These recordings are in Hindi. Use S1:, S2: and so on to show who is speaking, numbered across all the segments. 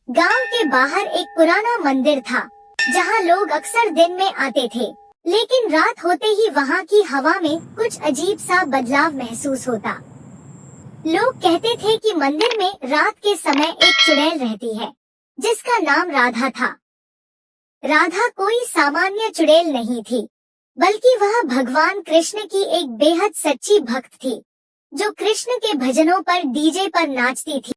S1: गांव के बाहर एक पुराना मंदिर था जहां लोग अक्सर दिन में आते थे, लेकिन रात होते ही वहां की हवा में कुछ अजीब सा बदलाव महसूस होता। लोग कहते थे कि मंदिर में रात के समय एक चुड़ैल रहती है जिसका नाम राधा था। राधा कोई सामान्य चुड़ैल नहीं थी, बल्कि वह भगवान कृष्ण की एक बेहद सच्ची भक्त थी जो कृष्ण के भजनों पर डीजे पर नाचती थी।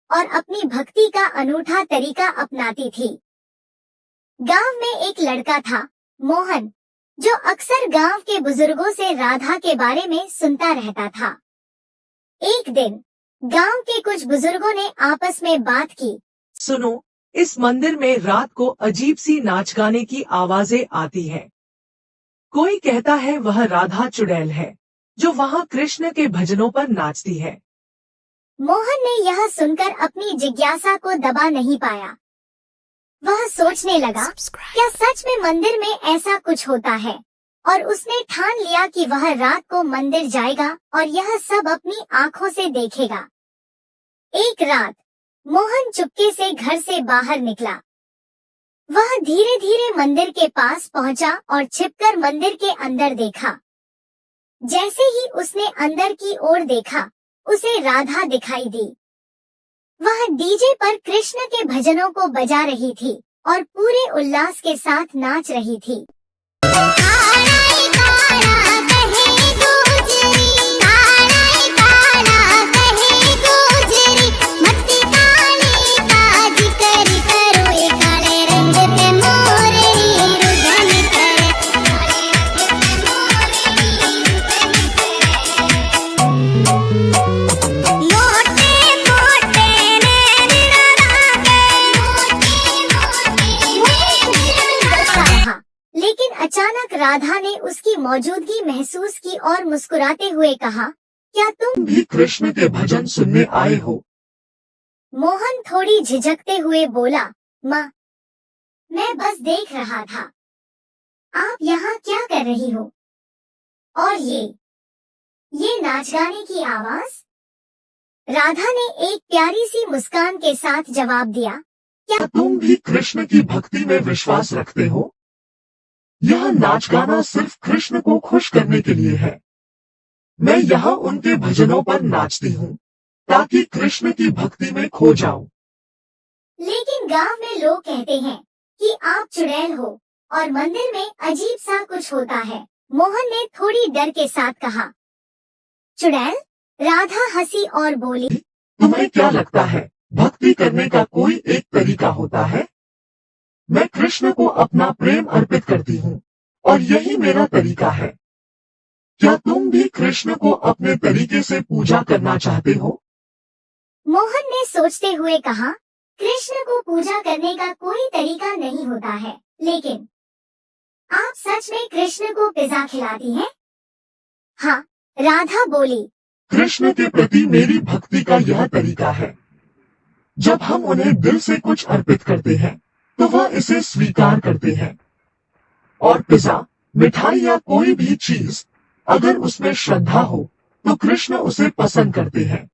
S1: और अपनी भक्ति का अनूठा तरीका अपनाती थी। गांव में एक लड़का था, मोहन, जो अक्सर गांव के बुजुर्गों से राधा के बारे में सुनता रहता था। एक दिन गांव के कुछ बुजुर्गों ने आपस में बात की।
S2: सुनो, इस मंदिर में रात को अजीब सी नाच गाने की आवाजें आती है। कोई कहता है वह राधा चुड़ैल है जो वहाँ कृष्ण के भजनों पर नाचती है।
S1: मोहन ने यह सुनकर अपनी जिज्ञासा को दबा नहीं पाया। वह सोचने लगा, क्या सच में मंदिर में ऐसा कुछ होता है? और उसने ठान लिया कि वह रात को मंदिर जाएगा और यह सब अपनी आंखों से देखेगा। एक रात मोहन चुपके से घर से बाहर निकला। वह धीरे धीरे मंदिर के पास पहुंचा और छिपकर मंदिर के अंदर देखा। जैसे ही उसने अंदर की ओर देखा, उसे राधा दिखाई दी। वह डीजे पर कृष्ण के भजनों को बजा रही थी और पूरे उल्लास के साथ नाच रही थी। लेकिन अचानक राधा ने उसकी मौजूदगी महसूस की और मुस्कुराते हुए कहा, क्या तुम
S2: भी कृष्ण के भजन सुनने आए हो?
S1: मोहन थोड़ी झिझकते हुए बोला, माँ, मैं बस देख रहा था। आप यहाँ क्या कर रही हो? और ये नाच गाने की आवाज? राधा ने एक प्यारी सी मुस्कान के साथ जवाब दिया,
S2: क्या तुम भी कृष्ण की भक्ति में विश्वास रखते हो? यह नाच गाना सिर्फ कृष्ण को खुश करने के लिए है। मैं यहाँ उनके भजनों पर नाचती हूँ ताकि कृष्ण की भक्ति में खो जाऊं।
S1: लेकिन गांव में लोग कहते हैं कि आप चुड़ैल हो और मंदिर में अजीब सा कुछ होता है। मोहन ने थोड़ी डर के साथ कहा, चुड़ैल? राधा हंसी और बोली,
S2: तुम्हें क्या लगता है भक्ति करने का कोई एक तरीका होता है? मैं कृष्ण को अपना प्रेम अर्पित करती हूँ और यही मेरा तरीका है। क्या तुम भी कृष्ण को अपने तरीके से पूजा करना चाहते हो?
S1: मोहन ने सोचते हुए कहा, कृष्ण को पूजा करने का कोई तरीका नहीं होता है, लेकिन आप सच में कृष्ण को पिज़्ज़ा खिलाती हैं? हाँ, राधा बोली,
S2: कृष्ण के प्रति मेरी भक्ति का यह तरीका है। जब हम उन्हें दिल से कुछ अर्पित करते हैं तो वह इसे स्वीकार करते हैं। और पिज़्ज़ा, मिठाई या कोई भी चीज, अगर उसमें श्रद्धा हो तो कृष्ण उसे पसंद करते हैं।